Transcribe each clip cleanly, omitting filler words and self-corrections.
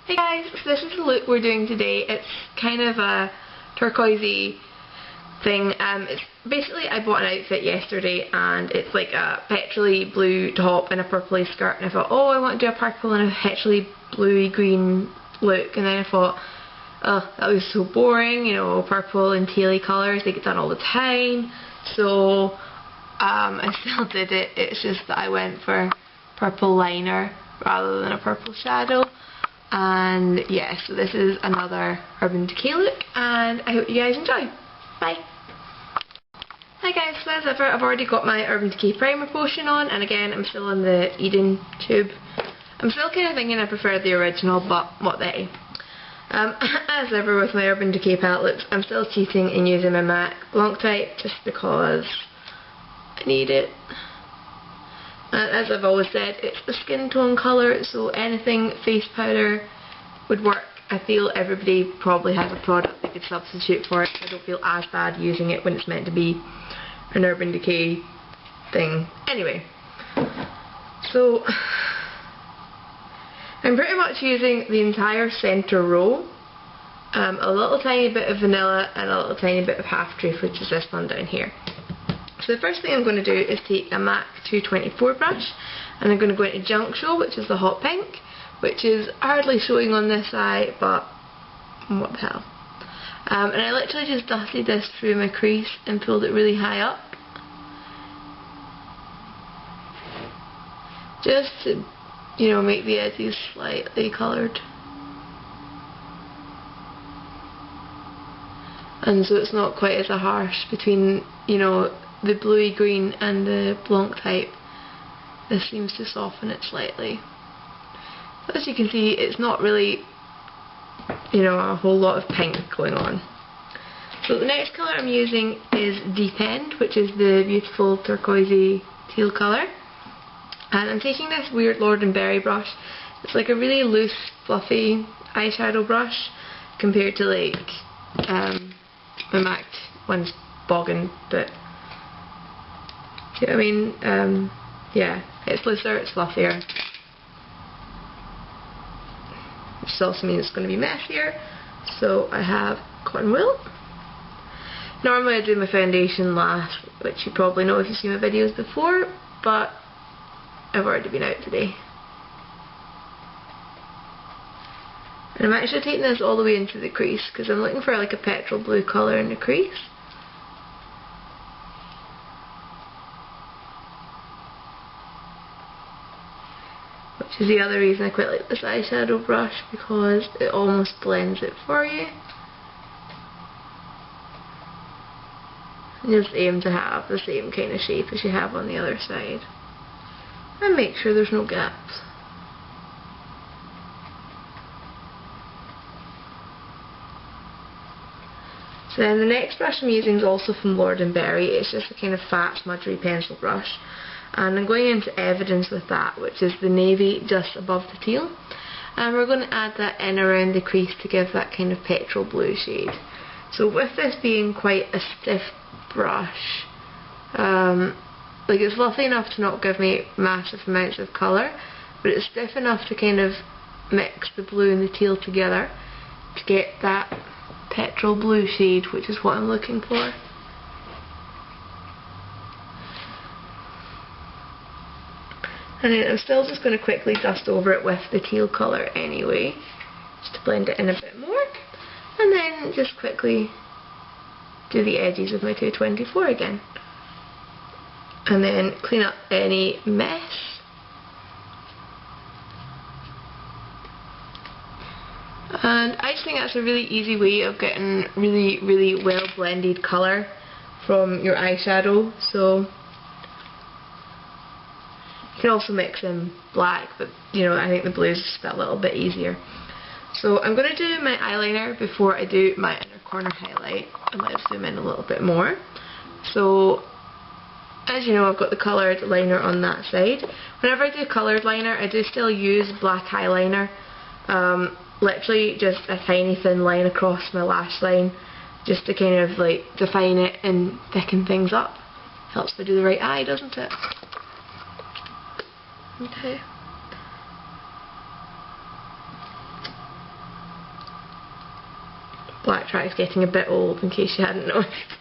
Hey guys, so this is the look we're doing today. It's kind of a turquoisey thing. It's basically, I bought an outfit yesterday and it's like a petrol blue top and a purpley skirt, and I thought, oh, I want to do a purple and a petrol bluey green look, and then I thought, oh, that was so boring, you know, purple and tealy colours, they get done all the time. So I still did it, it's just that I went for purple liner rather than a purple shadow. And yeah, so this is another Urban Decay look, and I hope you guys enjoy. Bye! Hi guys, so as ever, I've already got my Urban Decay primer potion on, and again, I'm still on the Eden tube. I'm still kind of thinking I prefer the original, but what the hey. As ever with my Urban Decay palette looks, I'm still cheating and using my MAC Blanc type just because I need it. And as I've always said, it's a skin tone colour, so anything face powder would work. I feel everybody probably has a product they could substitute for it, so I don't feel as bad using it when it's meant to be an Urban Decay thing. Anyway, so I'm pretty much using the entire centre row, a little tiny bit of vanilla and a little tiny bit of half truth, which is this one down here. So the first thing I'm going to do is take a MAC 224 brush, and I'm going to go into Junk Show, which is the hot pink, which is hardly showing on this eye, but what the hell. And I literally just dusted this through my crease and pulled it really high up, just to, you know, make the edges slightly coloured. And so it's not quite as a harsh between, you know, the bluey green and the Blanc type. This seems to soften it slightly. As you can see, it's not really, you know, a whole lot of pink going on. So the next colour I'm using is Deep End, which is the beautiful turquoisey teal colour. And I'm taking this weird Lord & Berry brush. It's like a really loose, fluffy eyeshadow brush compared to like the MAC one's bogging, but see what I mean? Yeah, it's looser, it's fluffier. Which also means it's going to be messier. So I have cotton wool. Normally I do my foundation last, which you probably know if you've seen my videos before, but I've already been out today. And I'm actually taking this all the way into the crease because I'm looking for like a petrol blue colour in the crease. Which is the other reason I quite like this eyeshadow brush, because it almost blends it for you. And just aim to have the same kind of shape as you have on the other side. And make sure there's no gaps. So then the next brush I'm using is also from Lord & Berry. It's just a kind of fat, smudgery pencil brush. And I'm going into Evidence with that, which is the navy just above the teal. And we're going to add that in around the crease to give that kind of petrol blue shade. So with this being quite a stiff brush, like it's fluffy enough to not give me massive amounts of colour, but it's stiff enough to kind of mix the blue and the teal together to get that petrol blue shade, which is what I'm looking for. And then I'm still just going to quickly dust over it with the teal colour anyway, just to blend it in a bit more. And then just quickly do the edges of my 224 again. And then clean up any mess. And I just think that's a really easy way of getting really, really well blended colour from your eyeshadow. So you can also mix in black, but you know, I think the blue is just a little bit easier. So I'm going to do my eyeliner before I do my inner corner highlight, and let's zoom in a little bit more. So as you know, I've got the coloured liner on that side. Whenever I do coloured liner, I do still use black eyeliner. Literally just a tiny thin line across my lash line, just to kind of like define it and thicken things up. Helps to do the right eye, doesn't it? Okay. black track's getting a bit old, in case you hadn't noticed.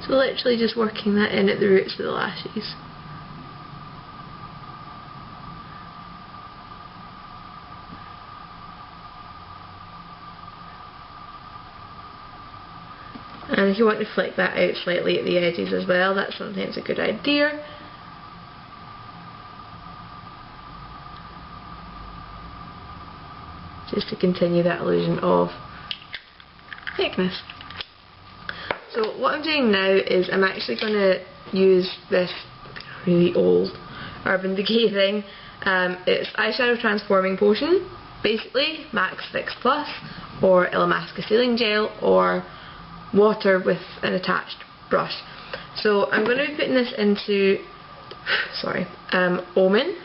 So literally just working that in at the roots of the lashes. And if you want to flick that out slightly at the edges as well, that's sometimes a good idea. Just to continue that illusion of thickness. So what I'm doing now is I'm actually going to use this really old Urban Decay thing. It's eyeshadow transforming potion, basically Max Fix Plus, or Illamasqua Sealing Gel, or water with an attached brush. So I'm going to be putting this into, Omen.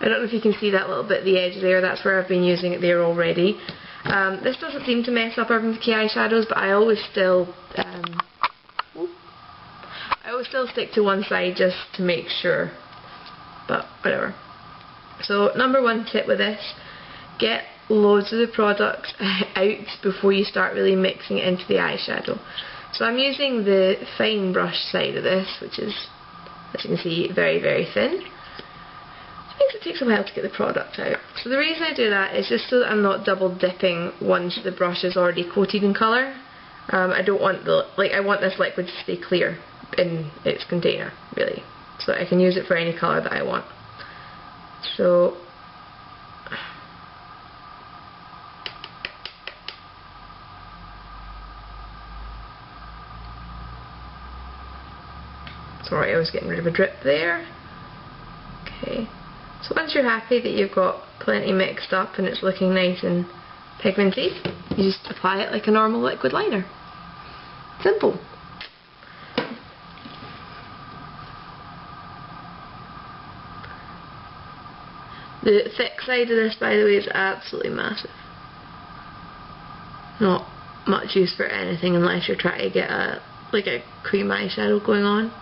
I don't know if you can see that little bit at the edge there, that's where I've been using it there already. This doesn't seem to mess up Urban Decay eyeshadows, but I always still stick to one side just to make sure, but whatever. So number one tip with this, get loads of the products out before you start really mixing it into the eyeshadow. So I'm using the fine brush side of this, which is, as you can see, very, very thin. It takes a while to get the product out. So the reason I do that is just so that I'm not double dipping once the brush is already coated in colour. I don't want I want this liquid to stay clear in its container, really, so I can use it for any colour that I want. So sorry, I was getting rid of a drip there. Okay, so once you're happy that you've got plenty mixed up and it's looking nice and pigmented, you just apply it like a normal liquid liner. Simple. The thick side of this, by the way, is absolutely massive. Not much use for anything unless you're trying to get a cream eyeshadow going on.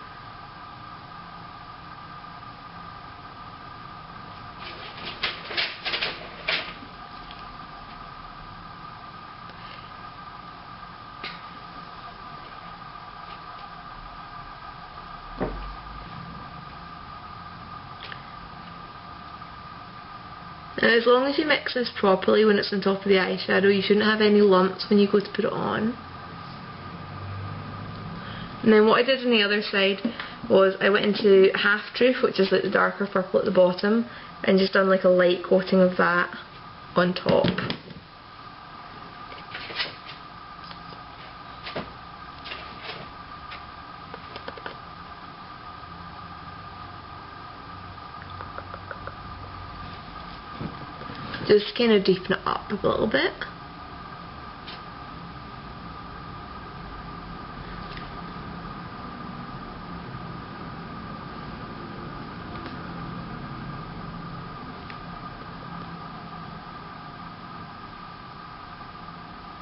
Now as long as you mix this properly when it's on top of the eyeshadow, you shouldn't have any lumps when you go to put it on. And then what I did on the other side was I went into Half Truth, which is like the darker purple at the bottom, and just done like a light coating of that on top. Just kind of deepen it up a little bit.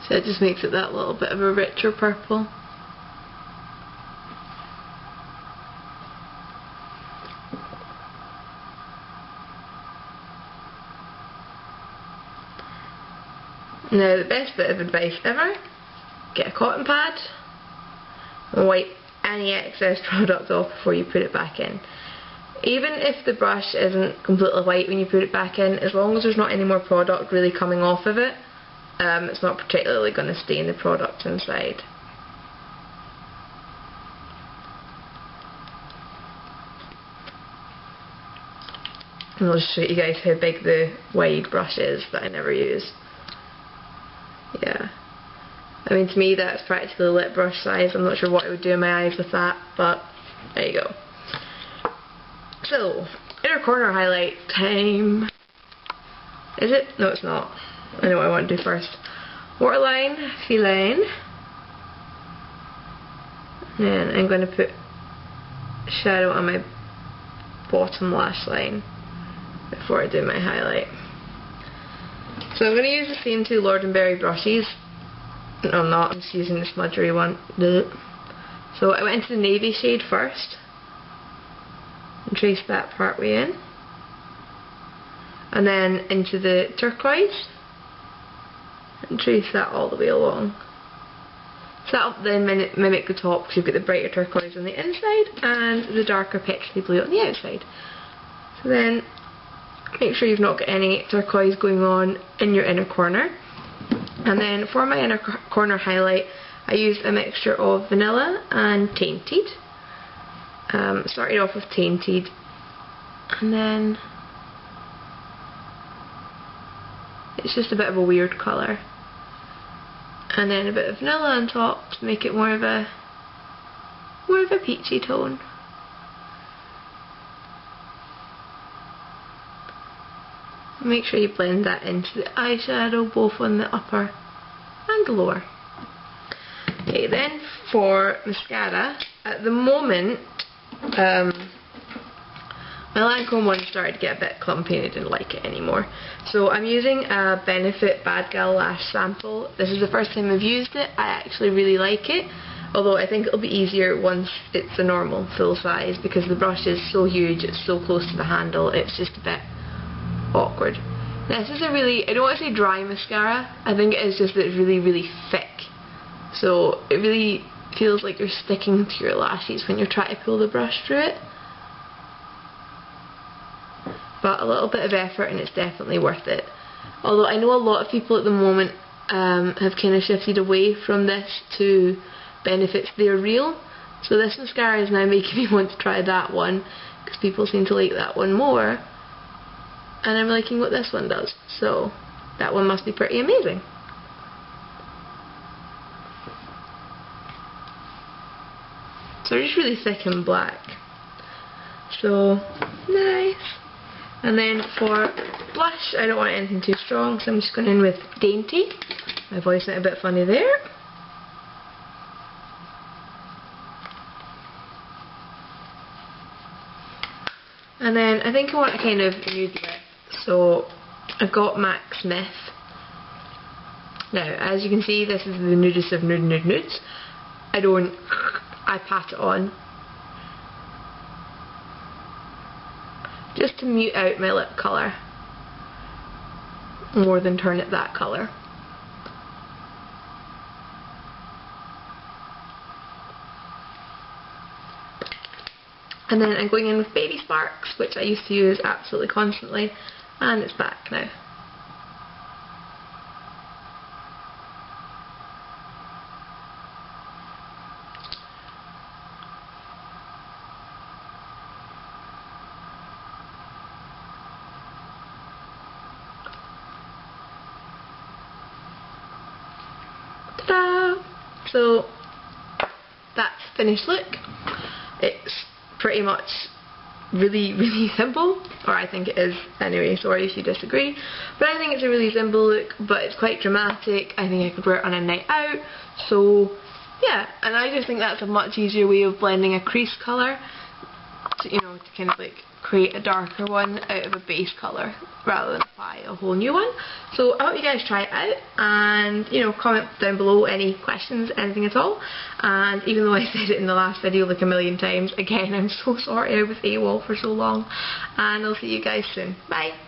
So it just makes it that little bit of a richer purple. Now the best bit of advice ever, get a cotton pad and wipe any excess product off before you put it back in. Even if the brush isn't completely white when you put it back in, as long as there's not any more product really coming off of it, it's not particularly going to stain the product inside. And I'll just show you guys how big the wide brush is that I never use. Yeah, I mean, to me that's practically a lip brush size. I'm not sure what I would do in my eyes with that, but there you go. So, inner corner highlight time. Is it? No, it's not. I know what I want to do first. Waterline, feline. And then I'm going to put shadow on my bottom lash line before I do my highlight. So I'm going to use the same two Lord & Berry brushes. No, I'm not. I'm just using the smudgery one. So I went into the navy shade first and traced that part way in. and then into the turquoise and trace that all the way along. So that'll then mimic the top, because you've got the brighter turquoise on the inside and the darker petrol blue on the outside. So then make sure you've not got any turquoise going on in your inner corner. And then for my inner corner highlight, I used a mixture of vanilla and tainted. Started off with tainted, and then it's just a bit of a weird colour. And then a bit of vanilla on top to make it more of a peachy tone. Make sure you blend that into the eyeshadow, both on the upper and the lower. Okay, then for mascara, at the moment my Lancome one started to get a bit clumpy and I didn't like it anymore. So I'm using a Benefit Bad Gal Lash sample. This is the first time I've used it. I actually really like it, although I think it'll be easier once it's a normal full size, because the brush is so huge, it's so close to the handle, it's just a bit awkward. Now, this is a really, I don't want to say dry mascara, I think it is just that it's really, really thick. So it really feels like you're sticking to your lashes when you're trying to pull the brush through it. But a little bit of effort and it's definitely worth it. Although I know a lot of people at the moment have kind of shifted away from this to Benefit's They're Real. So this mascara is now making me want to try that one, because people seem to like that one more. And I'm liking what this one does. So that one must be pretty amazing. So they're just really thick and black. So nice. And then for blush, I don't want anything too strong, so I'm just going in with Dainty. My voice went a bit funny there. And then I think I want a kind of nude lip, so I've got MAC Smith. Now, as you can see, this is the nudest of nudes. I pat it on, just to mute out my lip colour more than turn it that colour. And then I'm going in with Baby Sparks, which I used to use absolutely constantly, and it's back now. Ta-da! So that's the finished look. It's pretty much really simple, or I think it is anyway, sorry if you disagree, but I think it's a really simple look, but it's quite dramatic. I think I could wear it on a night out, so yeah. And I just think that's a much easier way of blending a crease colour, to, you know, to kind of like create a darker one out of a base colour rather than apply a whole new one. So I hope you guys try it out, and you know, comment down below any questions, anything at all. And even though I said it in the last video like a million times, again, I'm so sorry I was AWOL for so long, and I'll see you guys soon. Bye!